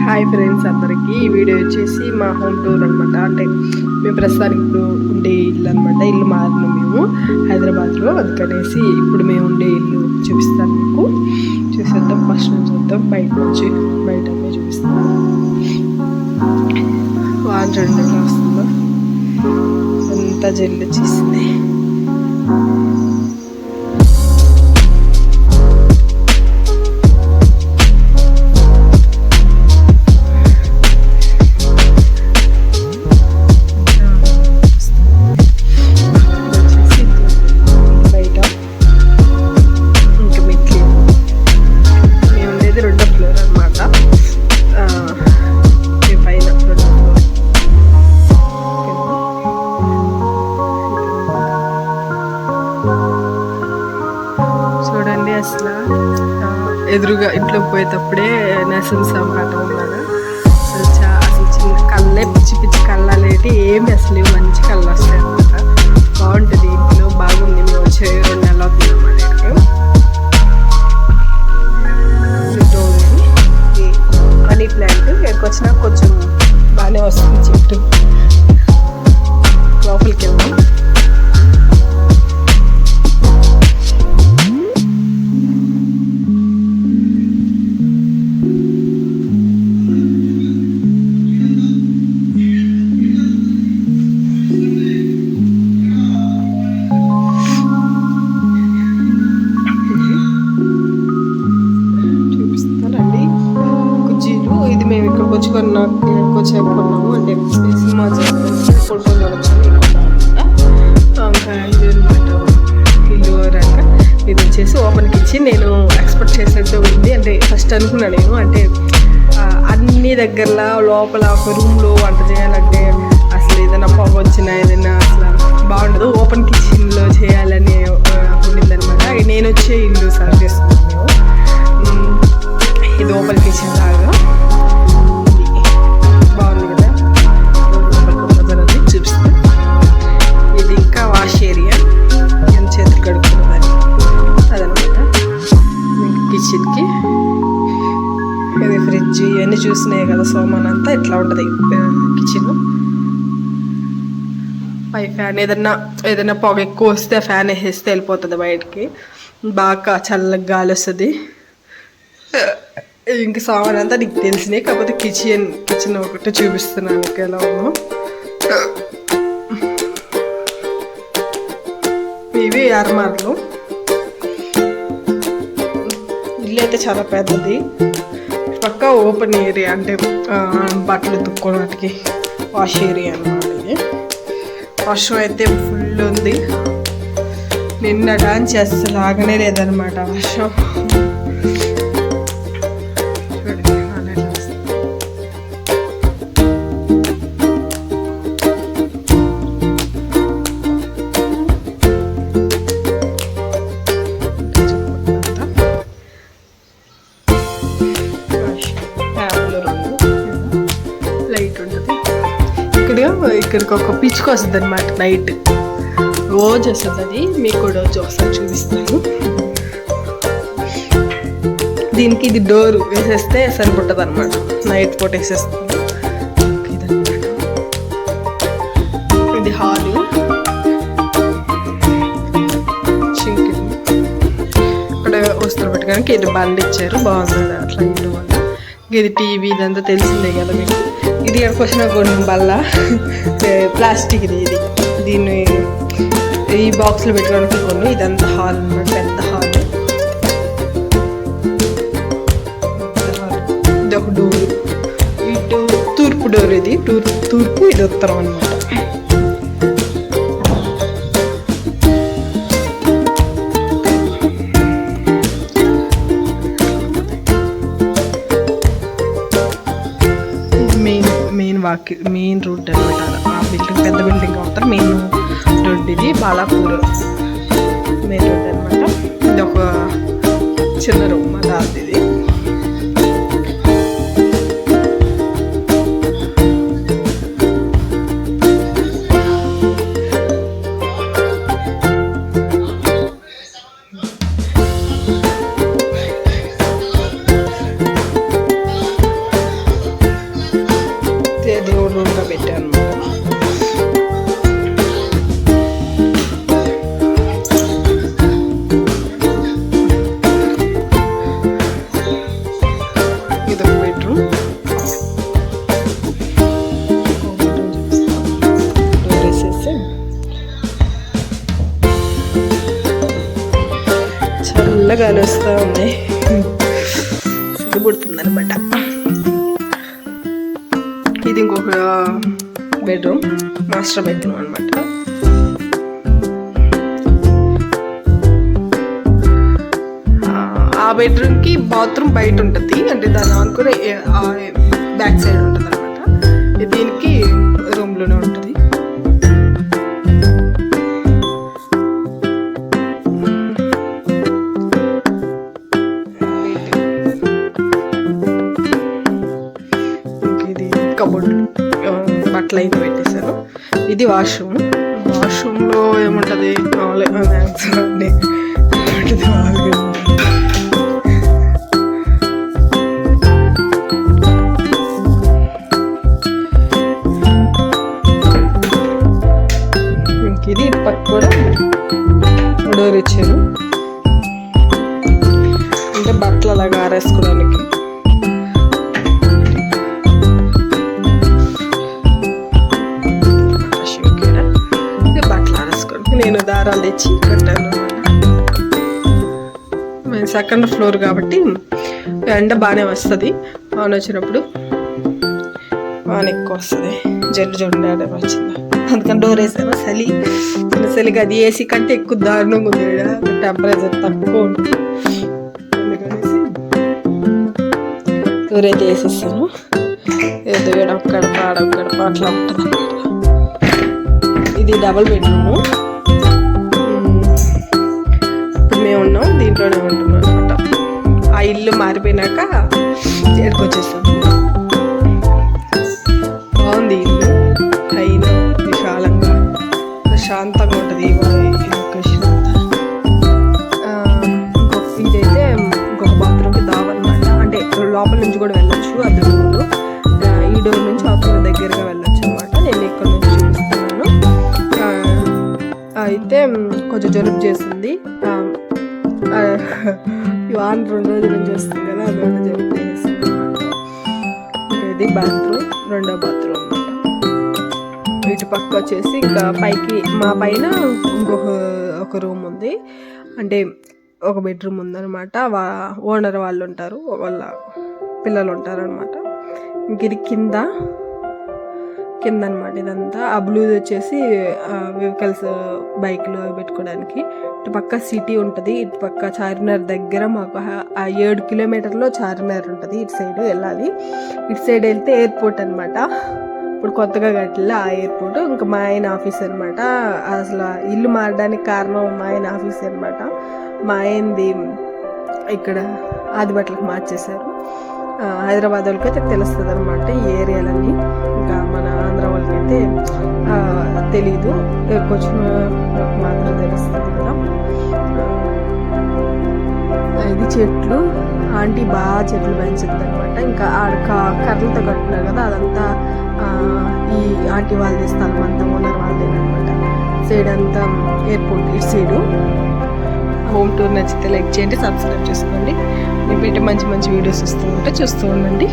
Hi friends అందరికీ. ఈ video వచ్చేసి మా హోమ్ టూర్ అనమాట. అంటే మేము ప్రస్తుతానికి ఇప్పుడు ఉండే ఇల్లు అనమాట. ఇల్లు మారినాం మేము హైదరాబాద్లో, అందుకనేసి ఇప్పుడు మేము ఉండే ఇల్లు చూపిస్తాను మీకు. చూసేద్దాం, ఫస్ట్ నుంచి చూద్దాం. బయట అన్నీ చూపిస్తాను. వాన్ చూడండి ఎలా వస్తుందో, అంతా జల్లు వచ్చేసింది. అసలు ఎదురుగా ఇంట్లోకి పోయేటప్పుడే నరసింహస్వామి పాఠం ఉన్నాను. అసలు చిన్న కళ్ళే పిచ్చి పిచ్చి కళ్ళలేటి ఏమి అసలు మంచి కళ్ళు వస్తాయి అనమాట. బాగుంటుంది ఇంట్లో, బాగుంది. మేము వచ్చే 2 నెలలు అవుతుంది అన్నమాట. మనీ ప్లాంట్ ఎక్కడికి వచ్చినా కొంచెం బాగానే వస్తుంది చెట్టు. లోపలికి వెళ్దాం. మేము ఇక్కడికి వచ్చి కొన్నాము. అంటే సినిమా ఫోటో ఇల్లు రాక ఇది వచ్చేసి ఓపెన్ కిచెన్. నేను ఎక్స్పెక్ట్ చేసినట్టు ఉంది. అంటే ఫస్ట్ అనుకున్నా నేను, అంటే అన్ని దగ్గరలో లోపల ఒక రూమ్లో వంట చేయాలంటే అసలు ఏదైనా పొగ వచ్చినా ఏదైనా అసలు బాగుండదు. ఓపెన్ కిచెన్లో చేయాలని ఉండిందనమాట. నేను వచ్చే ఇల్లు సర్వ్ చేసుకున్నాను. ఇది ఓపెన్ కిచెన్ లాగా బాగుంది కదా. చూపిస్తాను. ఇది ఇంకా వాష్ ఏరియా, నేను చేతులు కడుక్కున్నదాన్ని అదనమాట. కిచెన్కి ఇది ఫ్రిడ్జ్, ఇవన్నీ చూసినాయి కదా. సోమాన్ అంతా ఇట్లా ఉంటుంది కిచెన్. పై ఫ్యాన్ ఏదైనా పొగ ఎక్కువ వస్తే ఆ ఫ్యాన్ వేసేస్తే వెళ్ళిపోతుంది బయటికి. బాగా చల్లగా గాలి వస్తుంది. ఇంక సామాన్ అంతా నీకు తెలిసినాయి, కాకపోతే కిచెన్ ఒకటి చూపిస్తున్నాను నీకు ఎలా ఉందో. ఇవి అర్మార్లు. ఇల్లు అయితే చాలా పెద్దది. పక్క ఓపెన్ ఏరియా, అంటే బట్టలు తుక్కోవడానికి వాష్ ఏరియా అన్నమాట. ఇది వర్షం అయితే ఫుల్ ఉంది. నిన్న డాన్స్ అసలు ఆగనే లేదనమాట వర్షం. లైట్ ఉంటుంది ఇక్కడికి ఒక పిచ్చుకు వస్తుంది అనమాట. నైట్ రోజు వస్తుంది అది. మీకు కూడా రోజు ఒకసారి చూపిస్తాను. దీనికి ఇది డోర్ వేసేస్తే సరిపడుతుంది అనమాట. నైట్ పూట వేసేస్తాను. ఇదన్నమాట. ఇది హాలు. ఇక్కడ వస్తువులు పెట్టుకోవడానికి ఇది బండి ఇచ్చారు, బాగుంది అట్లా ఇల్లు వల్ల. ఇది టీవీ, ఇదంతా తెలిసిందే కదా మీకు. ఇది ఎక్కడికి వచ్చిన కొన్ని బల్ల ప్లాస్టిక్ ఇది. దీన్ని ఈ బాక్స్లో పెట్టుకోవడానికి కొన్ని. ఇదంతా హాల్ అన్నమాట, పెద్ద హాల్. ఇది ఒక డోర్. ఇటు తూర్పు డోర్. ఇది తూర్పు, ఇది ఉత్తరం అన్నమాట. మెయిన్ రోడ్ అనమాట. ఆ బిల్డింగ్ పెద్ద బిల్డింగ్ అవుతారు. మెయిన్ రోడ్ ఇది బాలాపూర్ మెయిన్ రోడ్ అనమాట. ఇది ఒక చిన్న రూమ్ అది. ఇది ఇది ఇంకొక బెడ్రూమ్, మాస్టర్ బెడ్రూమ్ అనమాట. ఆ బెడ్రూమ్కి బాత్రూమ్ బయట ఉంటుంది, అంటే దాన్ని అనుకుని బ్యాక్ సైడ్ ఉంటుంది అనమాట. దీనికి రూమ్లోనే ఉంటుంది. ఇది కబోర్డ్, బట్టలు అయితే పెట్టేశారు. ఇది వాష్రూమ్. వాష్రూమ్లో ఏముంటుంది, ఇది పక్క కూడా డోర్ ఇచ్చారు, అంటే బట్టలు అలాగా ఆరేసుకోవడానికి. బట్టలు ఆరేసుకోవడానికి నేను దారాలు తెచ్చి కట్టాను అనమాట. మేము సెకండ్ ఫ్లోర్ కాబట్టి ఎండ బాగానే వస్తుంది, వాన వచ్చినప్పుడు వాన ఎక్కువ వస్తుంది. జల్లు వచ్చిందా, అందుకని డోర్ వేసాను. చలిగా అది ఏసీ కంటే ఎక్కువ దారుణంగా ఉంది, టెంపరేచర్ తక్కువ ఉంటుంది. అందుకనేసి డోర్ అయితే వేసేస్తాను. ఏదో ఏడొక్కడ అట్లా ఉంటుంది. ఇది డబుల్ బెడ్రూము. ఇప్పుడు మేము ఉన్నాం దీంట్లోనే ఉంటున్నాం అనమాట. ఆ ఇల్లు మారిపోయినాక చేరుకొచ్చేస్తాము. బాగుంది ఇల్లు, అయినా విశాలంగా ప్రశాంతంగా ఉంటుంది ఈ లొకేషన్ అంతా. ఇదైతే ఇంకొక బాత్రూమ్కి దావన్నమాట, అంటే లోపల నుంచి కూడా వెళ్ళొచ్చు. అది డోర్, ఈ డోర్ నుంచి అవతల దగ్గరగా వెళ్ళొచ్చు అనమాట. నేను ఇక్కడ నుంచి చూపిస్తున్నాను. అయితే కొంచెం జలుబు చేసింది, వాన్ 2 రోజుల నుంచి వస్తుంది కదా, అందువల్ల జలుబు చేస్తుంది అనమాట. ఇది బాత్రూమ్, రెండో బాత్రూమ్ అనమాట. ఇటు పక్క వచ్చేసి ఇంకా పైకి మా పైన ఒక రూమ్ ఉంది, అంటే ఒక బెడ్రూమ్ ఉందన్నమాట. ఓనర్ వాళ్ళు ఉంటారు, వాళ్ళ పిల్లలు ఉంటారు అనమాట. ఇంక ఇది కింద అనమాట. ఇదంతా ఆ బ్లూది వచ్చేసి వెహికల్స్, బైక్లు అవి పెట్టుకోవడానికి. ఇటు పక్క సిటీ ఉంటుంది, ఇటు పక్క చార్మినార్ దగ్గర మాకు 7 కిలోమీటర్లో చార్మినార్ ఉంటుంది. ఇటు సైడ్ వెళ్ళాలి. ఇటు సైడ్ వెళ్తే ఎయిర్పోర్ట్ అనమాట. ఇప్పుడు కొత్తగా కట్టిల్లా ఆ ఎయిర్పోర్ట్. ఇంకా మా ఆయన ఆఫీస్ అనమాట. అసలు ఇల్లు మారడానికి కారణం మా ఆయన ఆఫీస్ అనమాట. మా ఆయనది ఇక్కడ ఆదిబట్లకు మార్చేశారు. హైదరాబాద్ వాళ్ళకైతే తెలుస్తుంది అనమాట ఈ ఏరియాలన్నీ, ఇంకా మన ఆంధ్ర వాళ్ళకైతే తెలీదు, కొంచెం మాత్రం తెలుస్తుంది కదా. ఇది చెట్లు, ఆంటీ బాగా చెట్లు పెంచుతుంది అనమాట. ఇంకా కర్రలతో కట్టినారు కదా, అదంతా ఈ ఆంటీ వాళ్ళది స్థలం అంతా, ఓనర్ వాళ్ళదేనమాట. సైడ్ అంతా ఎయిర్పోర్ట్, ఇటు సైడు. హోమ్ టూర్ నచ్చితే లైక్ చేయండి, సబ్స్క్రైబ్ చేసుకోండి. నేను పెట్టే మంచి వీడియోస్ వస్తూ ఉంటే చూస్తూ ఉండండి.